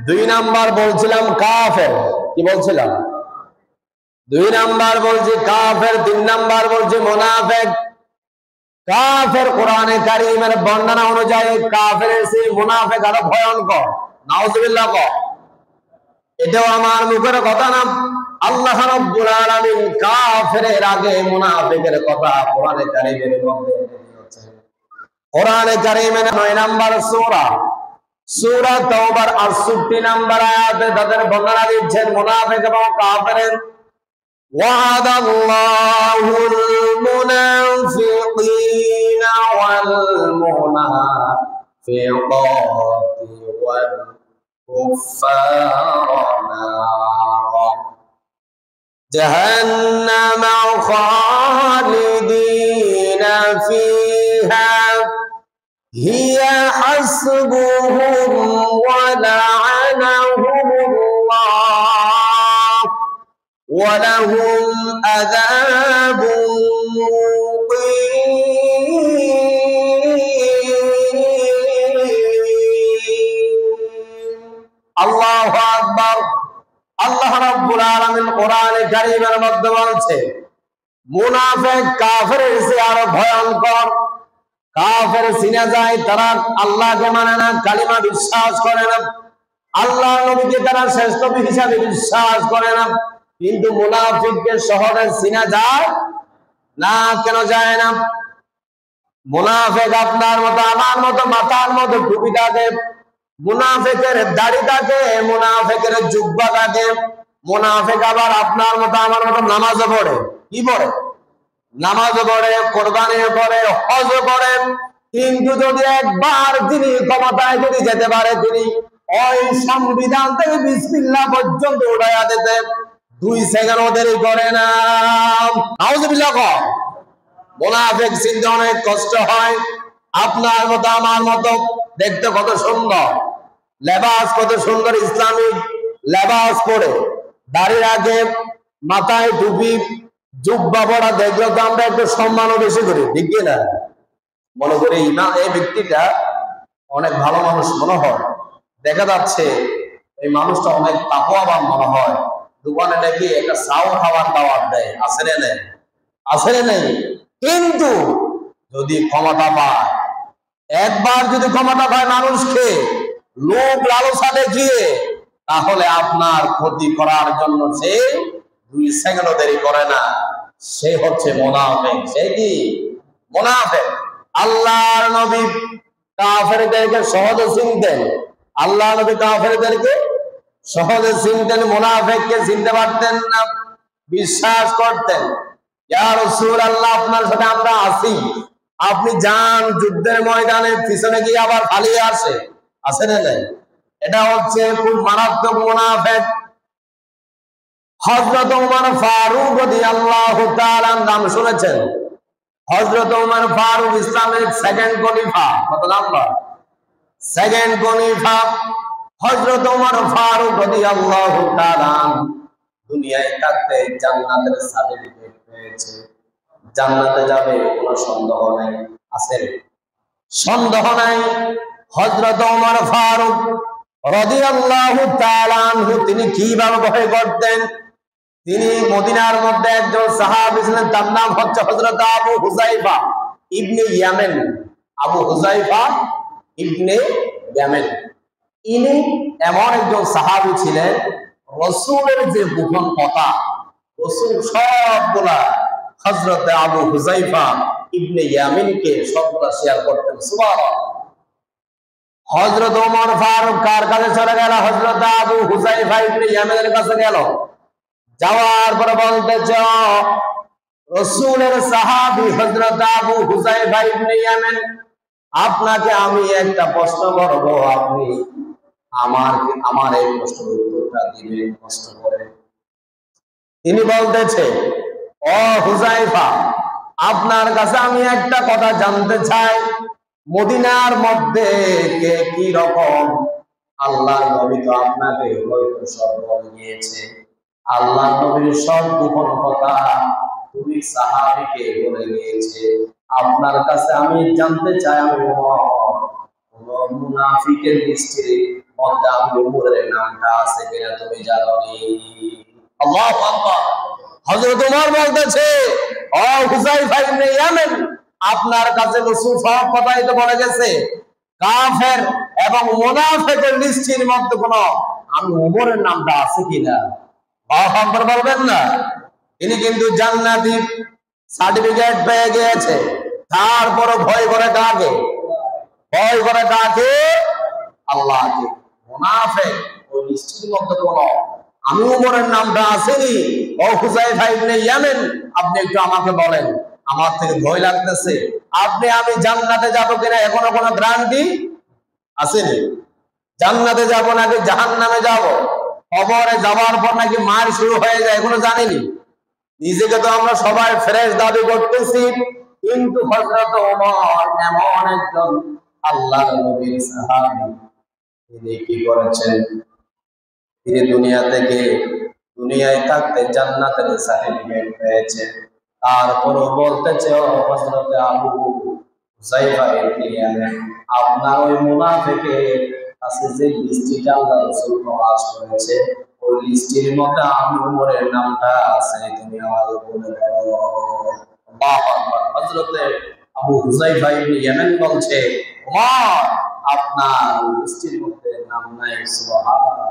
দুই নাম্বার বলছিলাম কাফের, কি বলছিলাম? দুই নাম্বার বলছি কাফের, তিন নাম্বার বলছি মুনাফিক। কাফের কোরআনে কারীমের বর্ণনা অনুযায়ী কাফের চেয়ে মুনাফিক আরো ভয়ঙ্কর। নাউজুবিল্লাহ। এটাও আমার মুখের কথা না, আল্লাহ রাব্বুল আলামিন কাফেরের আগে মুনাফিকের কথা কোরআনে কারীমের মধ্যে দিয়েছেন। কোরআনে কারীমের 9 নাম্বার সূরা, সূরা তাওবার 68 নাম্বার আয়াতে তাদের বর্ণনা দিচ্ছেন মুনাফিক এবং কাফেরের। ওয়াদাল্লাহুল মুনাফিকিনা ওয়াল মুনাফিকাতি ওয়াল কুফারা নারা জাহান্নামা খালিদিনা ফিহা হিয়া হাসবুহুম ওয়া লা'নাহুমুল্লাহ ওয়া লাহুম আযাবুন আল্লাহু আকবার। আল্লাহ রাব্বুল আলামিন কোরআনে কারীমের মধ্যে বলছে মুনাফিক কাফেরের চেয়ে আরো ভয়ঙ্কর। কাফের চিনা যায় তারা আল্লাহকে মানে না, কালিমা বিশ্বাস করে না, আল্লাহ নবীকে তারা শ্রেষ্ঠ হিসাবে বিশ্বাস করে না। কিন্তু মুনাফিককে সহজে চিনা যায় না। কেন যায় না? মুনাফিক আপনার মতো আমার মতো মাথার মতো টুপি থাকে, মুনাফিকের দাড়ি থাকে, মুনাফিকের জুব্বা থাকে, মুনাফিক আবার আপনার মতো আমার মতো নামাজও পড়ে। কি পড়ে? নামাজ পড়ে, কোরবানি পড়ে, হজ করে। কিন্তু যদি একবার তিনি ক্ষমতায় যদি যেতে পারে, তিনি ওই সংবিধান থেকে বিসমিল্লাহ পর্যন্ত উঠাইয়া দিতে 2 সেকেন্ড দেরি করে না। নাউজুবিল্লাহ। মুনাফিক চিনতে অনেক কষ্ট হয়। আপনার মতো আমার মতো দেখতে কত সুন্দর, লেবাস কত সুন্দর, ইসলামিক লেবাস পরে, দাড়ি রাখে, মাথায় টুপি, জুব্বা পরা দেখলে তো আমরা একটু সম্মানও বেশি করি, ঠিক না? মনে করি না এই ব্যক্তিটা অনেক ভালো মানুষ মনে হয়, দেখা যাচ্ছে এই মানুষটা অনেক তাকওয়াবান মনে হয়, দোকানে নাকি একটা চাউ খাওয়ার দাওয়াত দেয়, আছে না নেই? আছে না নেই? কিন্তু যদি ক্ষমতা পায়, একবার যদি ক্ষমতা পায় মানুষকে লোভ লালসা দেখিয়ে, তাহলে আপনার ক্ষতি করার জন্য সে 2 সেকেন্ড দেরি করে না। সে হচ্ছে মুনাফিক। সে কি? মুনাফিক। আল্লাহর নবী কাফেরদেরকে সহজে চিনতেন, আল্লাহ নবী কাফেরদেরকে সহজে চিনতেন, মুনাফিককে চিনতে পারতেন না, বিশ্বাস করতেন। ইয়া রাসূলুল্লাহ, আপনার সাথে আমরা আছি, আপনি যান যুদ্ধের ময়দানে, পিছনে গিয়ে আবার পালিয়ে আসে, আছে না নাই? এটা হচ্ছে খুব মারাত্মক মুনাফিক। হযরত ওমর ফারুক রাদিয়াল্লাহু তাআলার নাম শুনেছেন? হযরত ওমর ফারুক ইসলামের সেকেন্ড খলিফা। কত নাম্বার? সেকেন্ড খলিফা হযরত ওমর ফারুক রাদিয়াল্লাহু তাআলা দুনিয়ায় থাকতে জান্নাতের সার্টিফিকেট পেয়েছে, জান্নাতে যাবে, কোনো সন্দেহ নাই। আছে? সন্দেহ নাই। হযরত ওমর ফারুক রাদিয়াল্লাহু তাআলা আনহু তিনি কিভাবে ভয় করতেন? তিনি মদিনার মধ্যে একজন সাহাবী ছিলেন, তার নাম হচ্ছে হযরত আবু হুযায়ফা ইবনে ইয়ামেন। আবু হুযায়ফা ইবনে ইয়ামেন, ইনি এমন একজন সাহাবী ছিলেন, রাসূলের যে গোপন কথা রাসূল সবগুলা হযরত আবু হুযায়ফা ইবনে ইয়ামেনকে সবগুলা শেয়ার করতেন। সুবহানাল্লাহ। হযরত ওমর ফারুক কার কাছে চলে গেল? হযরত আবু হুযায়ফা ইবনে ইয়ামেনের কাছে গেল। যাওয়ার পরে বলতেছে, রাসূলের সাহাবী হযরত আবু হুযায়ফা ইবনে ইয়ামেন, আপনাকে আমি একটা প্রশ্ন করব, আপনি আমার এই প্রশ্নের উত্তরটা দিবেন কষ্ট করে। তিনি বলতেছে, ও হুযায়ফা, আপনার কাছে আমি একটা কথা জানতে চাই, মদিনার মধ্যে কে কি রকম? আল্লাহর নবী তো আপনাকে হয়তো সব বলে দিয়েছে, আল্লাহর নবীর সব গোপন কথা তুমি সাহাবীকে বলে দিয়েছে। আপনার কাছে আমি জানতে চাই, আমি কোন মুনাফিকের দৃষ্টি মধ্যে আমি উমরের নামটা আছে কিনা তুমি জানো নি? আল্লাহু আকবার। হযরত ওমর বলতেছে, ও হুযায়ফা ইবনে ইয়ামান, আপনার কাছে রাসূল সব কথাই তো বলে গেছে, কাফের এবং মুনাফিকের লিস্টের মধ্যে কোন আমি ওমরের নামটা আছে কিনা? আল্লাহু আকবার বলবেন না? তিনি কিন্তু জান্নাতি সার্টিফিকেট পেয়ে গিয়েছে, তারপরও ভয় করে কাকে? ভয় করে কাকে? আল্লাহকে। মুনাফিক ওই লিস্টের মধ্যে কোন আমি ওমরের নামটা আসেনি? ও হুযায়ফা ইবনে ইয়ামান, আপনি একটু আমাকে বলেন, আমার থেকে ভয় লাগতেছে, আপনি আমি জান্নাতে যাব কিনা এখনো কোনো গ্যারান্টি আসেনি? জান্নাতে যাব নাকি জাহান্নামে যাব, কবরে যাওয়ার পর নাকি মার শুরু হয়ে যায় এখনো জানেনি। নিজেকে তো আমরা সবাই ফ্রেশ দাবি করতেছি, কিন্তু হযরত ওমর এমন একজন আল্লাহর নবীর সাহাবী, তিনি কি করেছেন? তিনি দুনিয়ায় থাকতে জান্নাতের সার্টিফিকেট পেয়েছে, তারপরও বলতেছে, ও হযরত আবু হুযায়ফা ইবনে ইয়ামান, আপনার ওই মুনাফিকের কাছে যে লিস্টটা আল্লাহ রাসূল প্রকাশ করেছে, ওই লিস্টের মধ্যে আমি ওমরের নামটা আছে, তুমি আমাকে বলে দাও। আল্লাহু আকবার। হযরত আবু হুযায়ফা ইবনে ইয়ামান বলছে, ওমর, আপনার লিস্টের মধ্যে নাম নাই। সুবহানাল্লাহ।